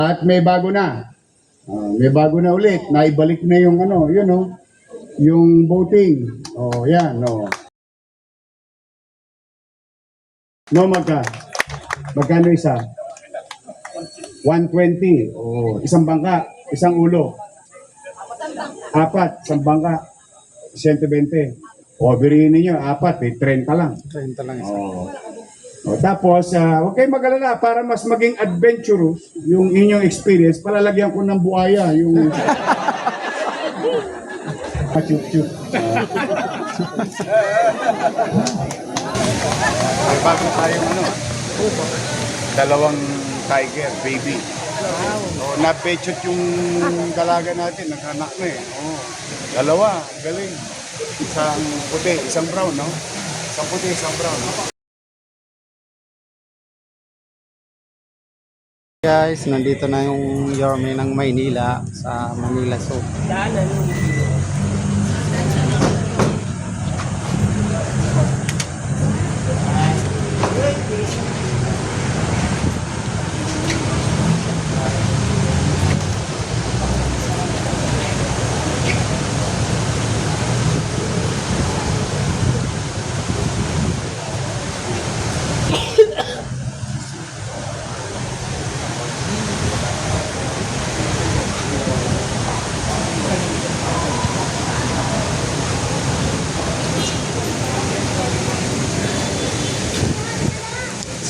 At may bago na. May bago na ulit. Naibalik na yung ano, yun oh. Yung voting. Oh, yan, no. No, magkano isa? 120. Oh, isang bangka, isang ulo. Apat, isang bangka. 120. O, birihin ninyo, apat, 30 lang. 30 lang isa. O, tapos, huwag kayong mag-alala para mas maging adventurous yung inyong experience, palalagyan ko ng buhaya, yung... Chup-chup. May bago tayong ano, dalawang tiger, baby. Oh, napechot yung dalaga natin, nagkanak na eh. Oh, dalawa, galing. Isang puti, isang brown, no? Isang puti, isang brown, no? Guys, nandito na yung Yorme ng Maynila sa Manila Zoo.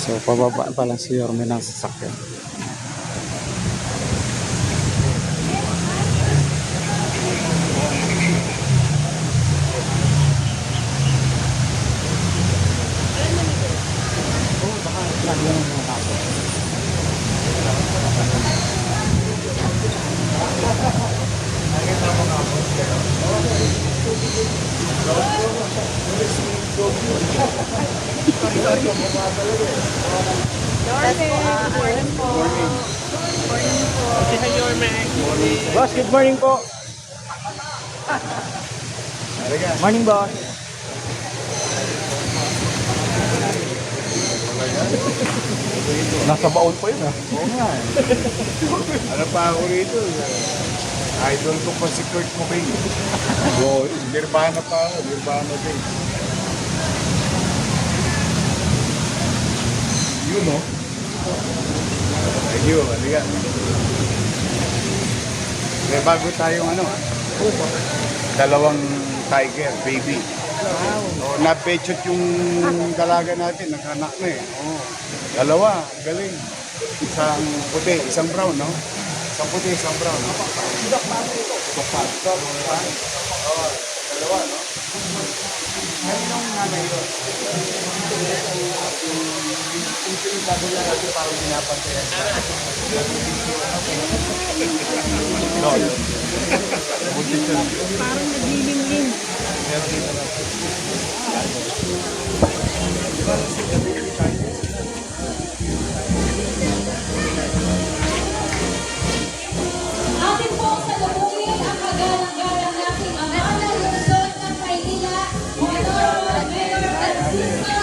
So, pababa pa lang si Yorme ng sasakyan. Boss, good morning po. Morning, boss. Nasa baon po yun, ha? Oo nga eh. Ano pa ako rito? Idol ko pa si Kurt Cobain. Oh, Nirvana pa ako, Nirvana din. Yun, no? Thank you, halika. May bago tayong ano, dalawang tiger, baby. Oh, napechot yung dalaga natin, nagkanak na eh. Oh, dalawa, galing. Isang puti, isang brown, no? Isang puti, isang brown, no? Dalawa, no? Anong nanay yun? Yung pinagbago lang natin parang pinapantayan. No, yun. Parang naglilimlim. Atin po sa lubungin ang kagalang-galang nating ama ng lungsod ng Maynila, Honorable Mayor Francisco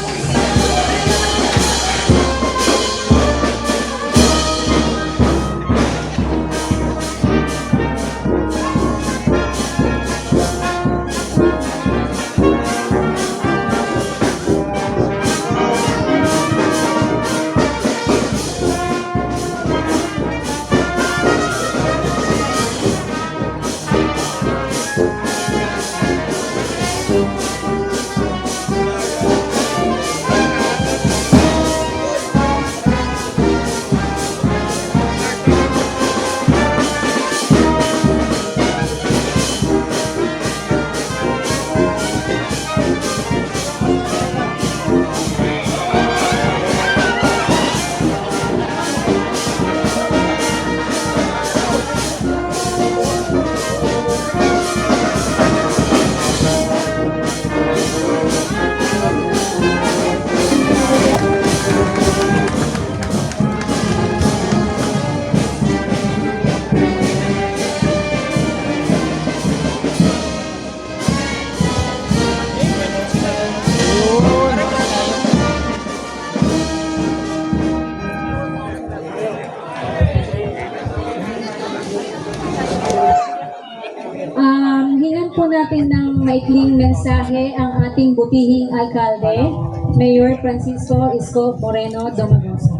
po natin ng maikling mensahe ang ating butihing alkalde, Mayor Francisco Isko Moreno Domagoso.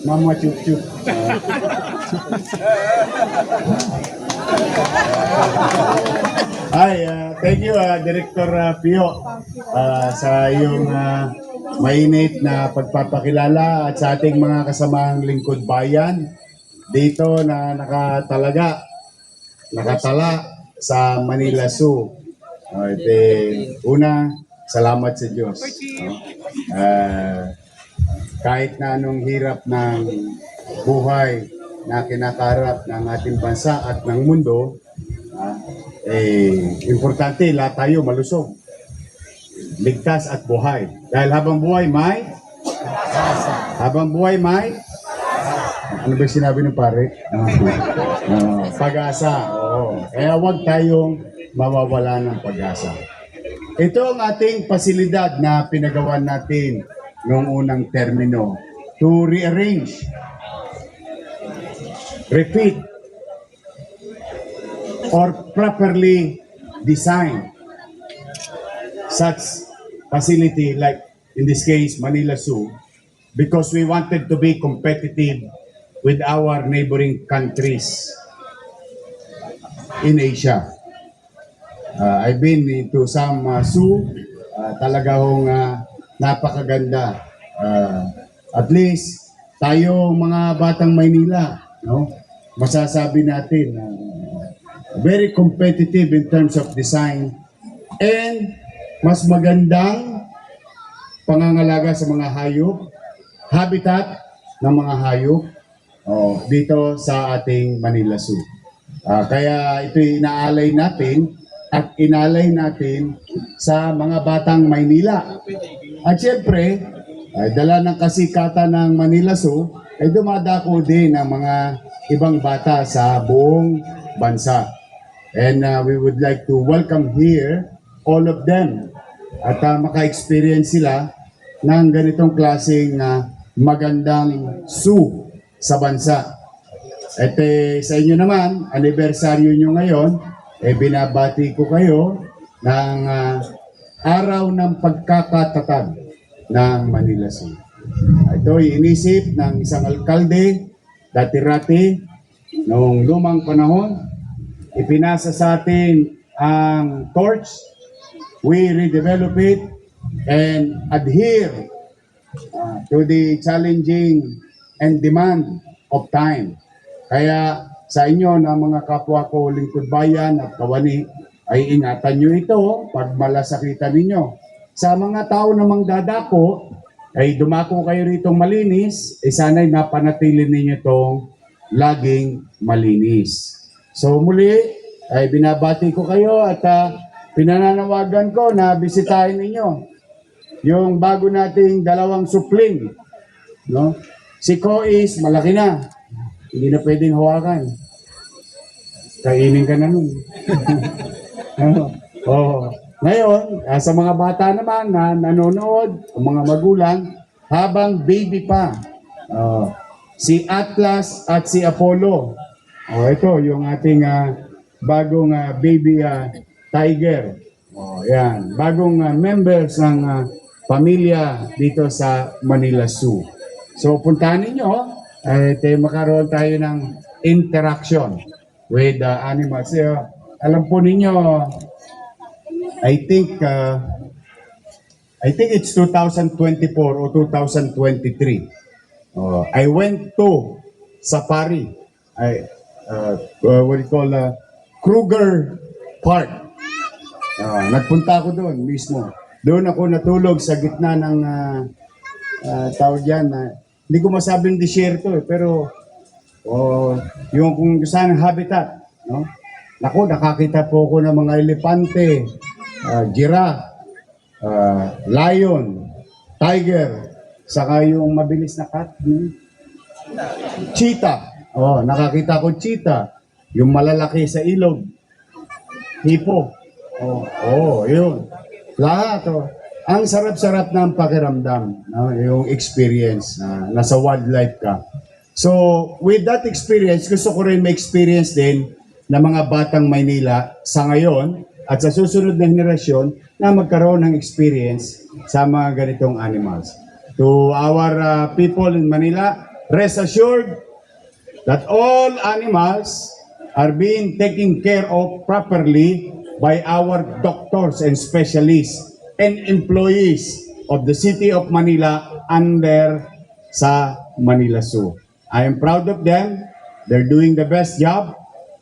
Mama Chup Chup. Hi, thank you, Director Pio, sa iyong mainit na pagpapakilala at sa ating mga kasamang lingkod bayan dito na nakatala sa Manila Zoo. Una, salamat sa Diyos. No? Kahit na anong hirap ng buhay na kinakarap ng ating bansa at ng mundo, importante lahat tayo malusog, ligtas at buhay. Dahil habang buhay may ano ba sinabi ng pare? Pag-asa. Oo. Kaya huwag tayong mawawala ng pag-asa. Ito ang ating pasilidad na pinagawa natin noong unang termino to rearrange, repeat, or properly design such facility like in this case Manila Zoo because we wanted to be competitive with our neighboring countries in Asia. I've been into some zoo, talaga hong napakaganda. At least tayo mga batang Maynila, no? Masasabi natin very competitive in terms of design and mas magandang pangangalaga sa mga hayop, habitat ng mga hayop dito sa ating Manila Zoo. Kaya ito inaalay natin at inalay natin sa mga batang Maynila. At siyempre, dala ng kasikatan ng Manila Zoo, ay dumadako din ang mga ibang bata sa buong bansa. And we would like to welcome here all of them at maka-experience sila ng ganitong klaseng magandang zoo sa bansa. At sa inyo naman, anibersaryo nyo ngayon, binabati ko kayo ng araw ng pagkakatatag ng Manila Zoo. Ito ay inisip ng isang alkalde, dati-rati, noong lumang panahon. Ipinasa sa atin ang torch, we redevelop it and adhere to the challenging and demand of time. Kaya sa inyo na mga kapwa ko lingkod bayan at kawani, ay ingatan nyo ito pag malasakitan ninyo. Sa mga tao namang dadako, ay dumako kayo ritong malinis, sana'y napanatili ninyo itong laging malinis. So muli, ay binabati ko kayo at pinananawagan ko na bisitahin ninyo yung bago nating dalawang supling. No? Si Kois, malaki na. Hindi na pwedeng hawakan. Kainin ka na nun. Ngayon, sa mga bata naman na nanonood, mga magulang, habang baby pa, si Atlas at si Apollo. Ito yung ating bagong baby tiger. Yan. Bagong members ng pamilya dito sa Manila Zoo. So puntahan ninyo, makaroon tayo ng interaction with animals. Alam po ninyo, I think it's 2024 or 2023. I went to safari. What do you call, Kruger Park. Nagpunta ako doon mismo. Doon ako natulog sa gitna ng tawag yan. Hindi ko masabing disyerto pero yung kung saan habitat. No? Naku, nakakita po ako ng mga elepante, giraffe, lion, tiger, saka yung mabilis na cat. Cheetah. Nakakita ko cheetah. Yung malalaki sa ilog. Hipo. Yun. Lahat. Ang sarap-sarap ng pakiramdam. No? Yung experience. Nasa wildlife ka. So, with that experience, gusto ko rin ma-experience din ng mga batang Maynila sa ngayon at sa susunod na henerasyon na magkaroon ng experience sa mga ganitong animals. To our people in Manila, rest assured that all animals are being taken care of properly by our doctors and specialists and employees of the City of Manila under sa Manila Zoo. I am proud of them. They're doing the best job.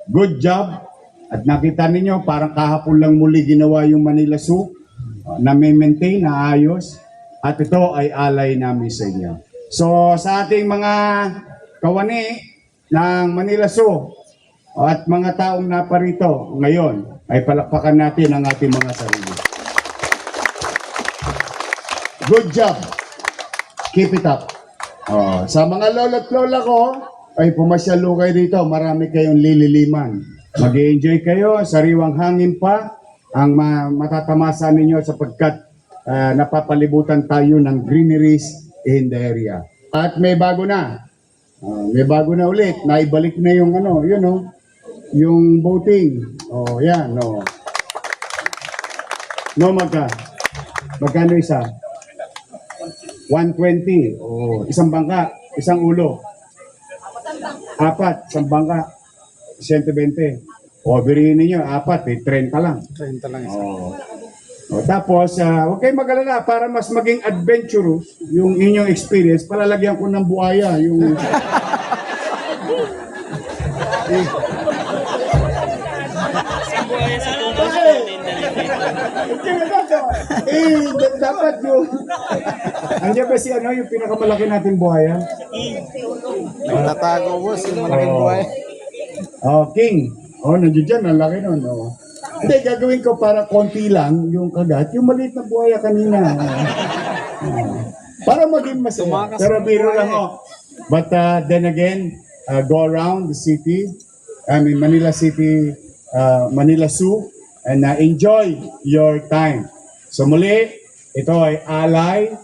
Good job. At nakita ninyo, parang kahapon lang muli ginawa yung Manila Zoo na may maintain, na ayos. At ito ay alay namin sa inyo. So sa ating mga kawani ng Manila Zoo at mga taong naparito ngayon, ay palakpakan natin ang ating mga sarili. Good job. Keep it up. Sa mga lolo't lola ko, ay pumasyalo kayo dito. Marami kayong lililiman. Mag-enjoy kayo, sariwang hangin pa ang matatamasa ninyo sapagkat napapalibutan tayo ng greeneries in the area. At may bago na. May bago na ulit. Naibalik na yung yung boating. Yan. Magkano isa? 120. Isang bangka, isang ulo. 4, isang bangka. 120. Birihin ninyo, 4, 30 lang. 30 lang isa. Tapos, huwag kayong mag-alala para mas maging adventurous yung inyong experience. Palalagyan ko ng buhaya. Yung... dapat yung... Andiyan ba yung pinakamalaki nating buhaya? Tatago boss, yung malaking buhay. King. Nandiyan dyan, ang laki nun. Hindi, gagawin ko para konti lang yung kagat. Yung maliit na buhaya kanina. Para maging masaya. Pero biro lang But then again, go around the city, Manila City, Manila Zoo, and enjoy your time. So muli, ito ay alay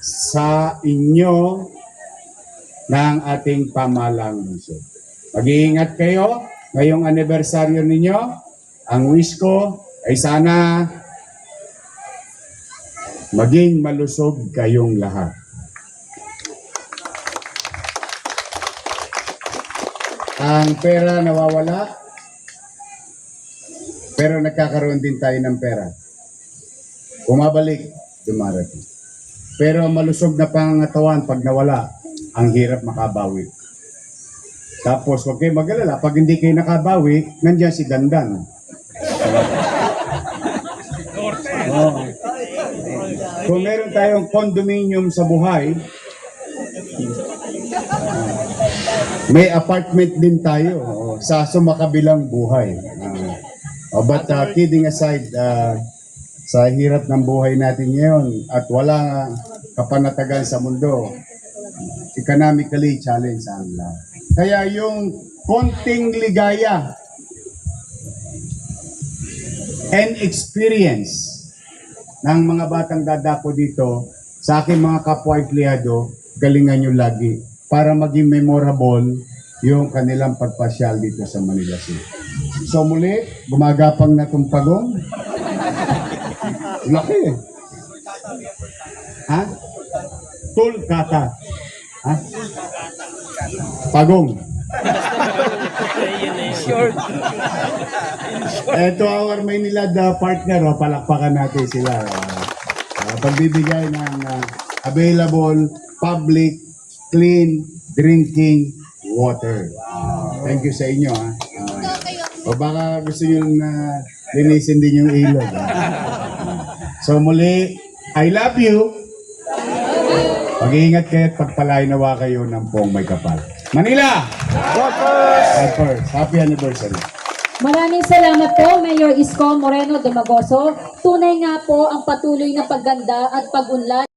sa inyo ng ating pamahalang lungsod. Mag-iingat kayo ngayong anibersaryo ninyo. Ang wish ko ay sana maging malusog kayong lahat. Ang pera nawawala, pero nagkakaroon din tayo ng pera. Bumabalik, dumarating. Pero malusog na pangatawan pag nawala, ang hirap makabawi. Tapos huwag kayo mag-alala, pag hindi kayo nakabawi, nandiyan si Dandan. Kung meron tayong condominium sa buhay, may apartment din tayo sa sumakabilang buhay. But kidding aside, sa hirap ng buhay natin ngayon at wala kapanatagan sa mundo, economically challenge ang lahat. Kaya yung konting ligaya and experience ng mga batang dadapo dito sa aking mga kapwa empleyado, galingan nyo lagi para maging memorable yung kanilang pagpasyal dito sa Manila City. So muli, gumagapang na itong pagong. Laki eh. Tulkata. Pagong. Ito our Maynila partner, palakpakan natin sila. Pagbibigay ng available public clean drinking water. Thank you sa inyo. Ha? O baka gusto nyo na linisin din yung ilog. Ha? So muli, I love you. Mag-iingat kayo at pagpalain nawa kayo ng buong may kapal. Manila! First, happy anniversary. Maraming salamat po, Mayor Isko Moreno Dumagoso. Tunay nga po ang patuloy na pagganda at pag-unlad